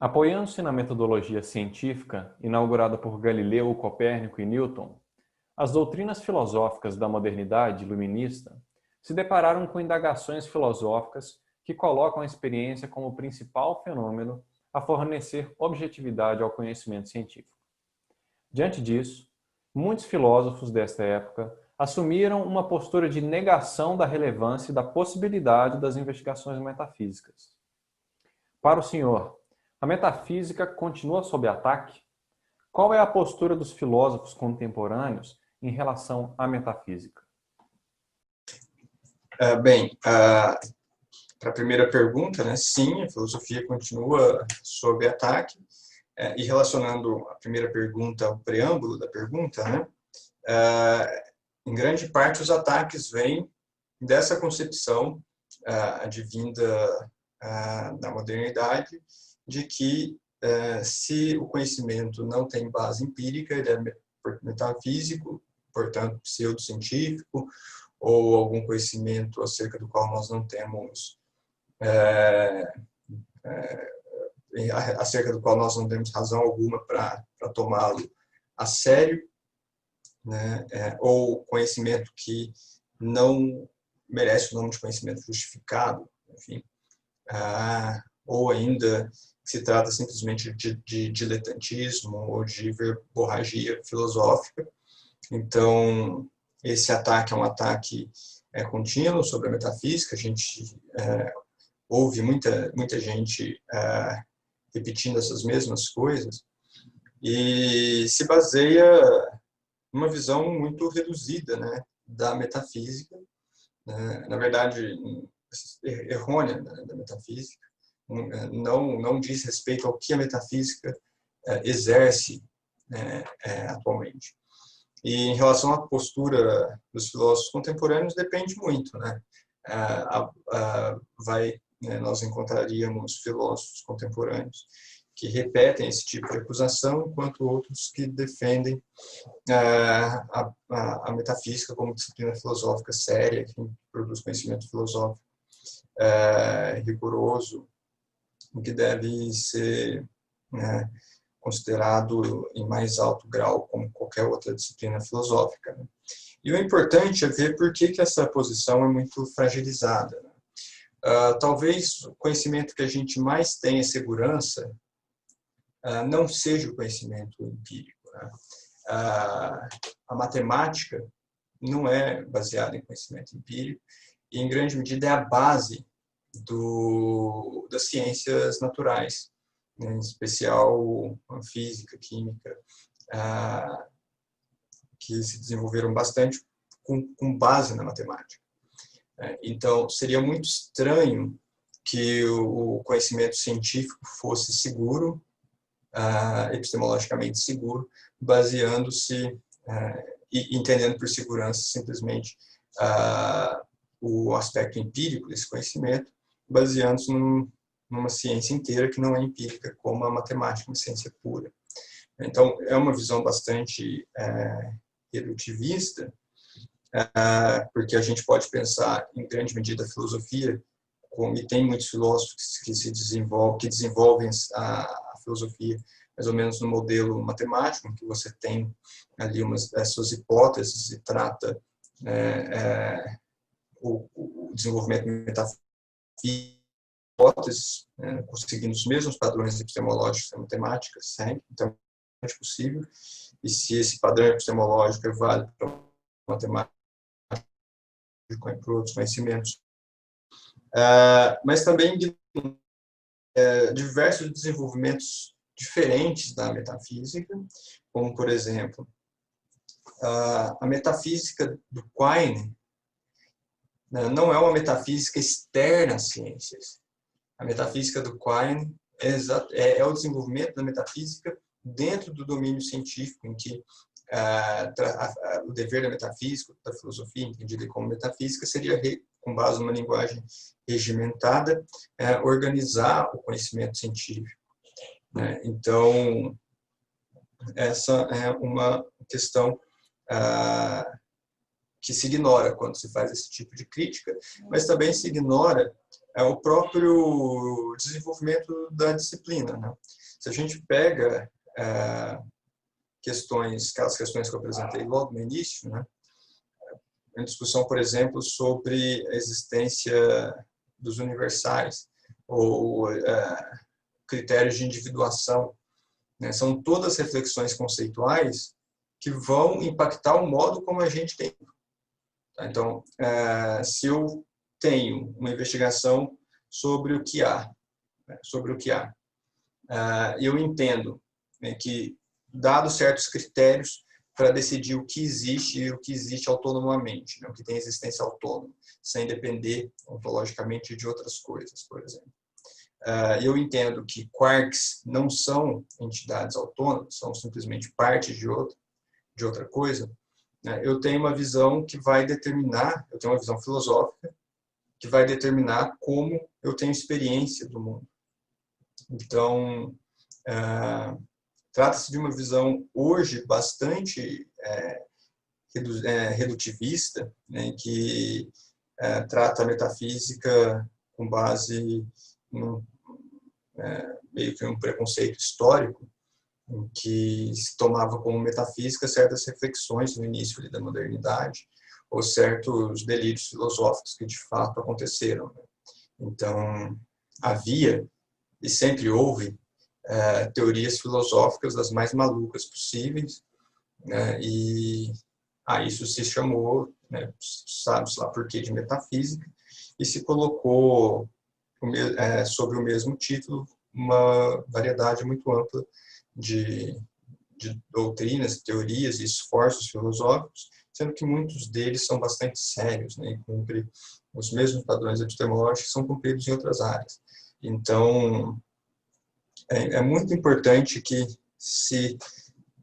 Apoiando-se na metodologia científica inaugurada por Galileu, Copérnico e Newton, as doutrinas filosóficas da modernidade iluminista se depararam com indagações filosóficas que colocam a experiência como principal fenômeno a fornecer objetividade ao conhecimento científico. Diante disso, muitos filósofos desta época assumiram uma postura de negação da relevância e da possibilidade das investigações metafísicas. Para o senhor, a metafísica continua sob ataque? Qual é a postura dos filósofos contemporâneos em relação à metafísica? Para a primeira pergunta, né, sim, a filosofia continua sob ataque. E relacionando a primeira pergunta ao preâmbulo da pergunta, né, em grande parte os ataques vêm dessa concepção advinda da modernidade, de que se o conhecimento não tem base empírica, ele é metafísico, portanto pseudocientífico, ou algum conhecimento acerca do qual nós não temos acerca do qual nós não temos razão alguma para tomá-lo a sério, né? Ou conhecimento que não merece o nome de conhecimento justificado, enfim, ou ainda se trata simplesmente de diletantismo ou de verborragia filosófica. Então, esse ataque é um ataque contínuo sobre a metafísica. A gente ouve muita gente repetindo essas mesmas coisas, e se baseia numa visão muito reduzida, né, da metafísica, né, na verdade, errônea, né, da metafísica. Não diz respeito ao que a metafísica exerce atualmente. E em relação à postura dos filósofos contemporâneos, depende muito, né? Nós encontraríamos filósofos contemporâneos que repetem esse tipo de acusação, enquanto outros que defendem a metafísica como disciplina filosófica séria, que produz conhecimento filosófico rigoroso, que deve ser considerado em mais alto grau como qualquer outra disciplina filosófica, né? E o importante é ver por que essa posição é muito fragilizada, né? Talvez o conhecimento que a gente mais tenha segurança não seja o conhecimento empírico, né? A matemática não é baseada em conhecimento empírico e, em grande medida, é a base das ciências naturais, né? Em especial a física, química, que se desenvolveram bastante com base na matemática. Então, seria muito estranho que o conhecimento científico fosse seguro, epistemologicamente seguro, baseando-se e entendendo por segurança simplesmente o aspecto empírico desse conhecimento, baseando-se numa ciência inteira que não é empírica, como a matemática, uma ciência pura. Então, é uma visão bastante redutivista, porque a gente pode pensar, em grande medida, a filosofia, e tem muitos filósofos que desenvolvem a filosofia mais ou menos no modelo matemático, em que você tem ali as suas hipóteses e trata o desenvolvimento metafísico, hipóteses, seguindo os mesmos padrões epistemológicos da matemática, segue, então é possível, e se esse padrão epistemológico é válido para a matemática, para outros conhecimentos. Mas também diversos desenvolvimentos diferentes da metafísica, como, por exemplo, a metafísica do Quine não é uma metafísica externa às ciências. A metafísica do Quine é o desenvolvimento da metafísica dentro do domínio científico, em que o dever da metafísica, da filosofia, entendida como metafísica, seria, com base numa linguagem regimentada, organizar o conhecimento científico, né? Então, essa é uma questão que se ignora quando se faz esse tipo de crítica, mas também se ignora o próprio desenvolvimento da disciplina, né? Se a gente pega aquelas questões que eu apresentei logo no início, né? Uma discussão, por exemplo, sobre a existência dos universais ou critérios de individuação, né? São todas reflexões conceituais que vão impactar o modo como a gente tem. Então, se eu tenho uma investigação sobre o que há, eu entendo, né, que, dados certos critérios para decidir o que existe e o que existe autonomamente, né, o que tem existência autônoma, sem depender ontologicamente de outras coisas, por exemplo. Eu entendo que quarks não são entidades autônomas, são simplesmente partes de outra coisa. Eu tenho uma visão que vai determinar, eu tenho uma visão filosófica que vai determinar como eu tenho experiência do mundo. Então, trata-se de uma visão hoje bastante redutivista, né, que trata a metafísica com base num, meio que um preconceito histórico, em que se tomava como metafísica certas reflexões no início da modernidade, ou certos delírios filosóficos que de fato aconteceram, né? Então, havia e sempre houve teorias filosóficas das mais malucas possíveis, né? E a isso se chamou, né, sabe-se lá por quê, de metafísica, e se colocou sob o mesmo título uma variedade muito ampla de doutrinas, teorias e esforços filosóficos, sendo que muitos deles são bastante sérios, né, e cumprem os mesmos padrões epistemológicos que são cumpridos em outras áreas. Então, é muito importante que se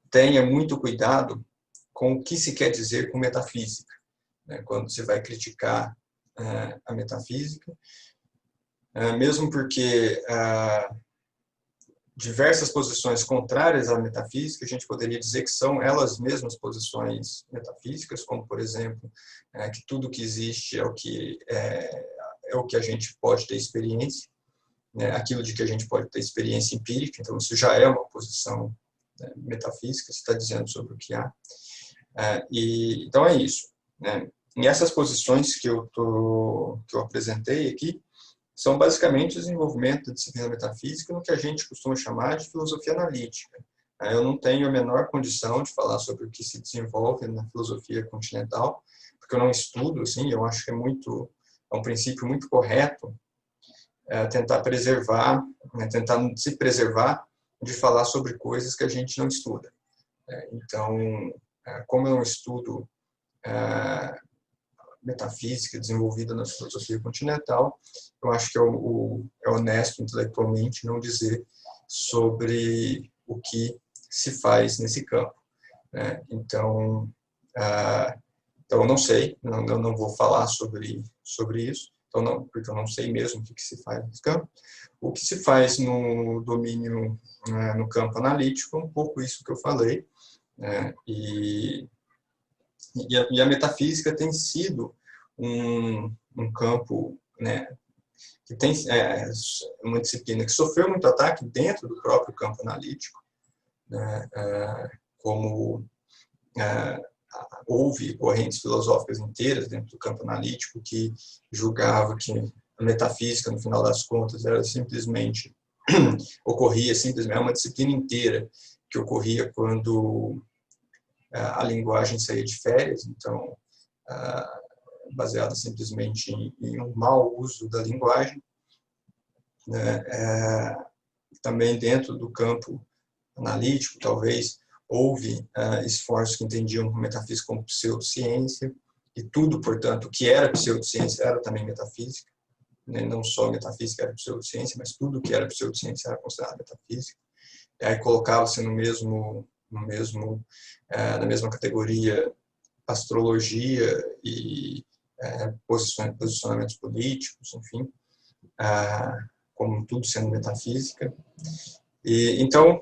tenha muito cuidado com o que se quer dizer com metafísica, né, quando se vai criticar a metafísica, mesmo porque diversas posições contrárias à metafísica, a gente poderia dizer que são elas mesmas posições metafísicas, como, por exemplo, que tudo que existe é o que a gente pode ter experiência, né, aquilo de que a gente pode ter experiência empírica, então isso já é uma posição, né, metafísica, se está dizendo sobre o que há. Então é isso, né? E essas posições que eu apresentei aqui são basicamente o desenvolvimento da disciplina metafísica no que a gente costuma chamar de filosofia analítica. Eu não tenho a menor condição de falar sobre o que se desenvolve na filosofia continental, porque eu não estudo, assim, eu acho que é um princípio muito correto tentar preservar, né, tentar se preservar de falar sobre coisas que a gente não estuda. Então, como eu não estudo metafísica desenvolvida na filosofia continental, eu acho que é honesto intelectualmente não dizer sobre o que se faz nesse campo, né? Então, eu não sei, não vou falar sobre isso, porque eu não sei mesmo o que se faz nesse campo. O que se faz no domínio, no campo analítico, é um pouco isso que eu falei, né? E a metafísica tem sido um campo, né, que tem uma disciplina que sofreu muito ataque dentro do próprio campo analítico, né, como houve correntes filosóficas inteiras dentro do campo analítico que julgavam que a metafísica, no final das contas, era simplesmente é uma disciplina inteira que ocorria quando a linguagem saía de férias, então, baseada simplesmente em um mau uso da linguagem, né? Também dentro do campo analítico, talvez, houve esforços que entendiam metafísica como pseudociência, e tudo, portanto, que era pseudociência era também metafísica, né? Não só metafísica era pseudociência, mas tudo que era pseudociência era considerado metafísica. E aí colocava-se na mesma categoria astrologia e posicionamentos políticos, enfim, como tudo sendo metafísica. Então,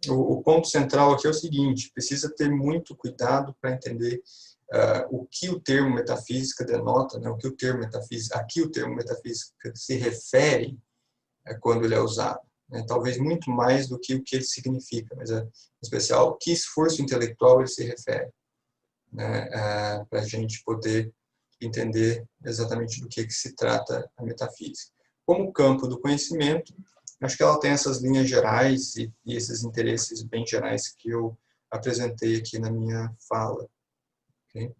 o ponto central aqui é o seguinte: precisa ter muito cuidado para entender o que o termo metafísica denota, né, o que o termo metafísica, aqui o termo metafísica se refere quando ele é usado. Né, talvez muito mais do que o que ele significa, mas em especial que esforço intelectual ele se refere, né, para a gente poder entender exatamente do que se trata a metafísica. Como campo do conhecimento, acho que ela tem essas linhas gerais e esses interesses bem gerais que eu apresentei aqui na minha fala. Okay?